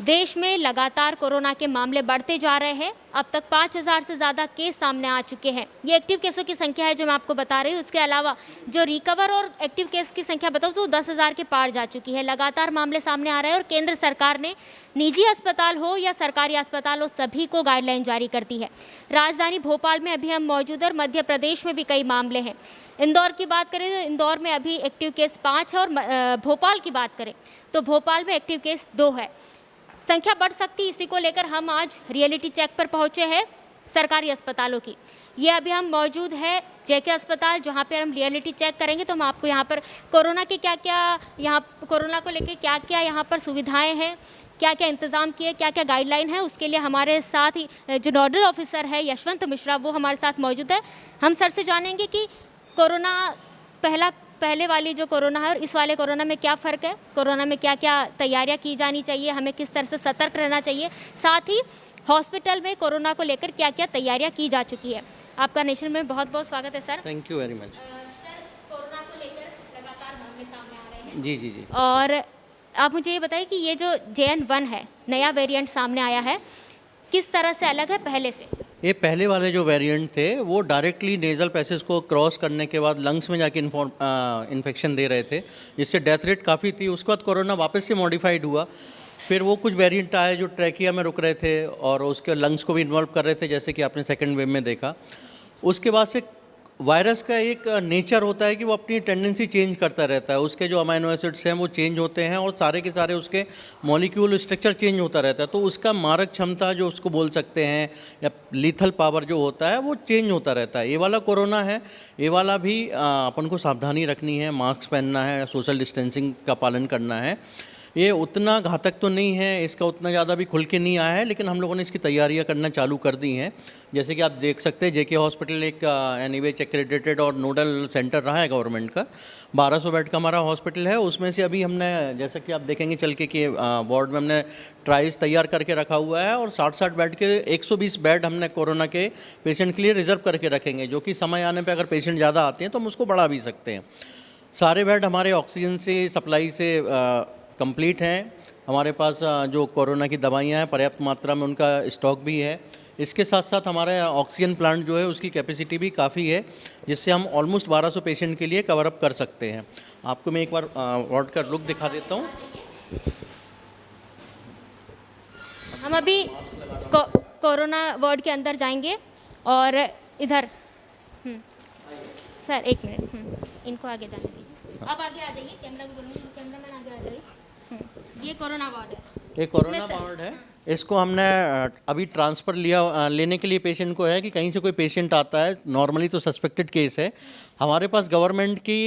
देश में लगातार कोरोना के मामले बढ़ते जा रहे हैं। अब तक 5,000 से ज़्यादा केस सामने आ चुके हैं। ये एक्टिव केसों की संख्या है जो मैं आपको बता रही हूँ। इसके अलावा जो रिकवर और एक्टिव केस की संख्या बताऊँ तो 10,000 के पार जा चुकी है। लगातार मामले सामने आ रहे हैं और केंद्र सरकार ने निजी अस्पताल हो या सरकारी अस्पताल हो, सभी को गाइडलाइन जारी कर दी है। राजधानी भोपाल में अभी हम मौजूद हैं और मध्य प्रदेश में भी कई मामले हैं। इंदौर की बात करें तो इंदौर में अभी एक्टिव केस 5 है और भोपाल की बात करें तो भोपाल में एक्टिव केस 2 है। संख्या बढ़ सकती है, इसी को लेकर हम आज रियलिटी चेक पर पहुंचे हैं सरकारी अस्पतालों की। ये अभी हम मौजूद है जेके अस्पताल, जहां पे हम रियलिटी चेक करेंगे तो हम आपको यहां पर कोरोना के कोरोना को लेकर क्या क्या यहाँ पर सुविधाएं हैं, क्या क्या इंतज़ाम किए, क्या क्या गाइडलाइन है, उसके लिए हमारे साथ ही जो नोडल ऑफिसर है यशवंत मिश्रा, वो हमारे साथ मौजूद है। हम सर से जानेंगे कि कोरोना पहले वाली जो कोरोना है और इस वाले कोरोना में क्या फ़र्क है, कोरोना में क्या क्या तैयारियां की जानी चाहिए, हमें किस तरह से सतर्क रहना चाहिए, साथ ही हॉस्पिटल में कोरोना को लेकर क्या क्या तैयारियां की जा चुकी है। आपका नेशन में बहुत बहुत स्वागत है sir. Thank you very much. Sir, corona को लेकर लगातार मामले सामने आ रहे हैं। जी जी जी। और आप मुझे ये बताइए कि ये जो JN1 है, नया वेरिएंट सामने आया है, किस तरह से अलग है पहले से? ये पहले वाले जो वेरिएंट थे वो डायरेक्टली नेज़ल पैसेज को क्रॉस करने के बाद लंग्स में जाके इन्फेक्शन दे रहे थे, जिससे डेथ रेट काफ़ी थी। उसके बाद कोरोना वापस से मॉडिफाइड हुआ। फिर वो कुछ वेरिएंट आए जो ट्रैकिया में रुक रहे थे और उसके लंग्स को भी इन्वॉल्व कर रहे थे, जैसे कि आपने सेकेंड वेव में देखा। उसके बाद से वायरस का एक नेचर होता है कि वो अपनी टेंडेंसी चेंज करता रहता है। उसके जो अमाइनो एसिड्स हैं वो चेंज होते हैं और सारे के सारे उसके मॉलिक्यूल स्ट्रक्चर चेंज होता रहता है। तो उसका मारक क्षमता जो उसको बोल सकते हैं या लीथल पावर जो होता है वो चेंज होता रहता है। ये वाला कोरोना है, ये वाला भी अपन को सावधानी रखनी है, मास्क पहनना है, सोशल डिस्टेंसिंग का पालन करना है। ये उतना घातक तो नहीं है, इसका उतना ज़्यादा भी खुल के नहीं आया है, लेकिन हम लोगों ने इसकी तैयारियां करना चालू कर दी हैं। जैसे कि आप देख सकते हैं जेके हॉस्पिटल एक एनीवेज एक्रेडिटेड और नोडल सेंटर रहा है गवर्नमेंट का। 1200 बेड का हमारा हॉस्पिटल है। उसमें से अभी हमने, जैसा कि आप देखेंगे चल के कि वार्ड में हमने ट्राइल्स तैयार करके रखा हुआ है और 60-60 बेड के 120 बेड हमने कोरोना के पेशेंट के लिए रिजर्व करके रखेंगे, जो कि समय आने पर अगर पेशेंट ज़्यादा आते हैं तो हम उसको बढ़ा भी सकते हैं। सारे बेड हमारे ऑक्सीजन से सप्लाई से कंप्लीट हैं। हमारे पास जो कोरोना की दवाइयाँ हैं पर्याप्त मात्रा में उनका स्टॉक भी है। इसके साथ साथ हमारा ऑक्सीजन प्लांट जो है उसकी कैपेसिटी भी काफ़ी है, जिससे हम ऑलमोस्ट 1200 पेशेंट के लिए कवर अप कर सकते हैं। आपको मैं एक बार वार्ड का लुक दिखा देता हूँ। हम अभी कोरोना वार्ड के अंदर जाएंगे और इधर सर एक मिनट, इनको आगे जाने दीजिए। आप आगे आ जाइए, कैमरा को बोलूँगी, कैमरामैन आगे आ जाइए। ये कोरोना वार्ड है। ये कोरोना वार्ड है। इसको हमने अभी ट्रांसफ़र लेने के लिए पेशेंट को है कि कहीं से कोई पेशेंट आता है, नॉर्मली तो सस्पेक्टेड केस है। हमारे पास गवर्नमेंट की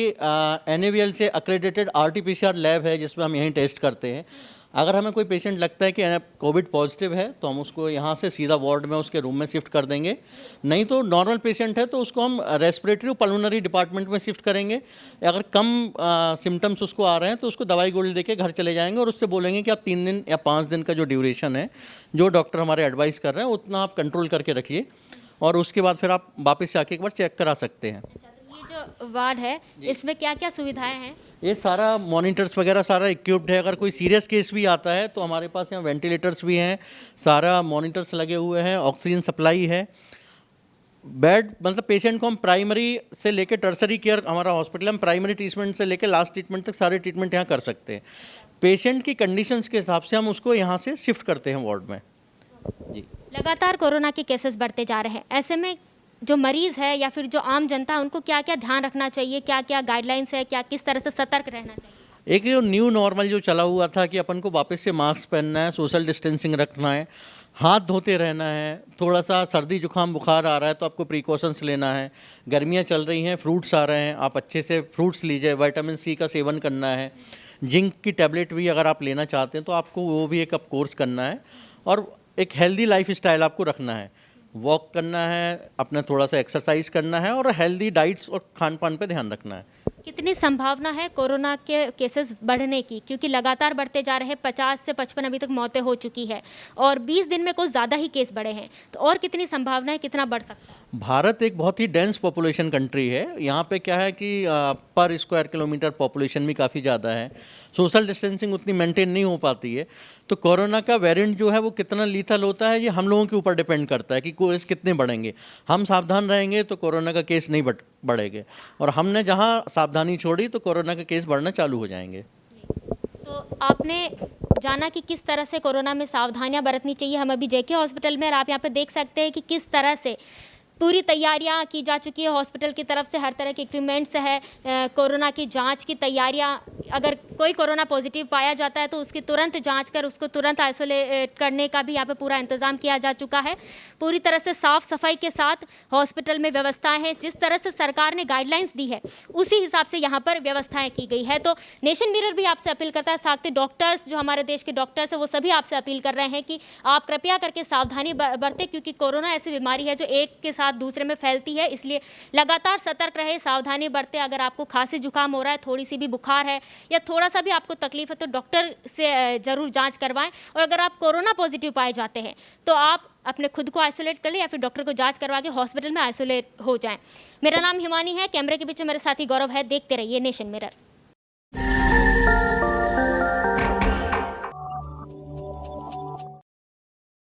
NABL से अक्रेडिटेड RT-PCR लैब है, जिसमें हम यहीं टेस्ट करते हैं। अगर हमें कोई पेशेंट लगता है कि कोविड पॉजिटिव है तो हम उसको यहाँ से सीधा वार्ड में उसके रूम में शिफ्ट कर देंगे। नहीं तो नॉर्मल पेशेंट है तो उसको हम रेस्पिरेटरी और पल्मोनरी डिपार्टमेंट में शिफ्ट करेंगे। अगर कम सिम्टम्स उसको आ रहे हैं तो उसको दवाई गोली देके घर चले जाएंगे और उससे बोलेंगे कि आप 3 दिन या 5 दिन का जो ड्यूरेशन है, जो डॉक्टर हमारे एडवाइस कर रहे हैं, उतना आप कंट्रोल करके रखिए और उसके बाद फिर आप वापस से आके एक बार चेक करा सकते हैं। ये जो वार्ड है इसमें क्या क्या सुविधाएं हैं? ये सारा मॉनिटर्स वगैरह सारा इक्विप्ड है। अगर कोई सीरियस केस भी आता है तो हमारे पास यहाँ वेंटिलेटर्स भी हैं, सारा मॉनिटर्स लगे हुए हैं, ऑक्सीजन सप्लाई है। बेड मतलब पेशेंट को हम प्राइमरी से लेकर टर्सरी केयर, हमारा हॉस्पिटल हम प्राइमरी ट्रीटमेंट से लेकर लास्ट ट्रीटमेंट तक सारे ट्रीटमेंट यहाँ कर सकते हैं। पेशेंट की कंडीशंस के हिसाब से हम उसको यहाँ से शिफ्ट करते हैं वार्ड में। जी, लगातार कोरोना के केसेस बढ़ते जा रहे हैं, ऐसे में जो मरीज़ है या फिर जो आम जनता है उनको क्या क्या ध्यान रखना चाहिए, क्या क्या गाइडलाइंस है, क्या किस तरह से सतर्क रहना चाहिए? एक जो न्यू नॉर्मल जो चला हुआ था कि अपन को वापस से मास्क पहनना है, सोशल डिस्टेंसिंग रखना है, हाथ धोते रहना है। थोड़ा सा सर्दी जुकाम बुखार आ रहा है तो आपको प्रिकॉशंस लेना है। गर्मियाँ चल रही हैं, फ्रूट्स आ रहे हैं, आप अच्छे से फ्रूट्स लीजिए। विटामिन C का सेवन करना है। जिंक की टैबलेट भी अगर आप लेना चाहते हैं तो आपको वो भी एक कोर्स करना है और एक हेल्दी लाइफ स्टाइल आपको रखना है। वॉक करना है, अपना थोड़ा सा एक्सरसाइज करना है और हेल्दी डाइट्स और खान पान पे ध्यान रखना है। कितनी संभावना है कोरोना के केसेस बढ़ने की, क्योंकि लगातार बढ़ते जा रहे हैं? 50 से 55 अभी तक मौतें हो चुकी है और 20 दिन में कुछ ज़्यादा ही केस बढ़े हैं, तो और कितनी संभावना है, कितना बढ़ सकता है? भारत एक बहुत ही डेंस पॉपुलेशन कंट्री है। यहाँ पे क्या है कि पर स्क्वायर किलोमीटर पॉपुलेशन भी काफ़ी ज़्यादा है, सोशल डिस्टेंसिंग उतनी मेंटेन नहीं हो पाती है। तो कोरोना का वेरिएंट जो है वो कितना लीथल होता है ये हम लोगों के ऊपर डिपेंड करता है कि केस कितने बढ़ेंगे। हम सावधान रहेंगे तो कोरोना का केस नहीं बढ़ेंगे, और हमने जहाँ सावधानी छोड़ी तो कोरोना के केस बढ़ना चालू हो जाएंगे। तो आपने जाना कि किस तरह से कोरोना में सावधानियां बरतनी चाहिए। हम अभी जेके हॉस्पिटल में, और आप यहाँ पे देख सकते हैं कि किस तरह से पूरी तैयारियां की जा चुकी है हॉस्पिटल की तरफ से। हर तरह के इक्विपमेंट्स है, कोरोना की जांच की तैयारियां, अगर कोई कोरोना पॉजिटिव पाया जाता है तो उसकी तुरंत जांच कर उसको तुरंत आइसोलेट करने का भी यहाँ पे पूरा इंतजाम किया जा चुका है। पूरी तरह से साफ सफाई के साथ हॉस्पिटल में व्यवस्थाएं हैं। जिस तरह से सरकार ने गाइडलाइंस दी है उसी हिसाब से यहाँ पर व्यवस्थाएं की गई है। तो नेशन मिरर भी आपसे अपील करता है, साथ ही डॉक्टर्स जो हमारे देश के डॉक्टर्स हैं वो सभी आपसे अपील कर रहे हैं कि आप कृपया करके सावधानी बरतें, क्योंकि कोरोना ऐसी बीमारी है जो एक के साथ दूसरे में फैलती है। इसलिए लगातार सतर्क रहे, सावधानी बरतें। अगर आपको खांसी जुकाम हो रहा है, थोड़ी सी भी बुखार है या थोड़ा सा भी आपको तकलीफ है तो डॉक्टर से ज़रूर जांच करवाएं। और अगर आप कोरोना पॉजिटिव पाए जाते हैं तो आप अपने खुद को आइसोलेट कर लें या फिर डॉक्टर को जांच करवा के हॉस्पिटल में आइसोलेट हो जाएं। मेरा नाम हिमानी है, कैमरे के पीछे मेरे साथी गौरव है। देखते रहिए नेशन मिरर।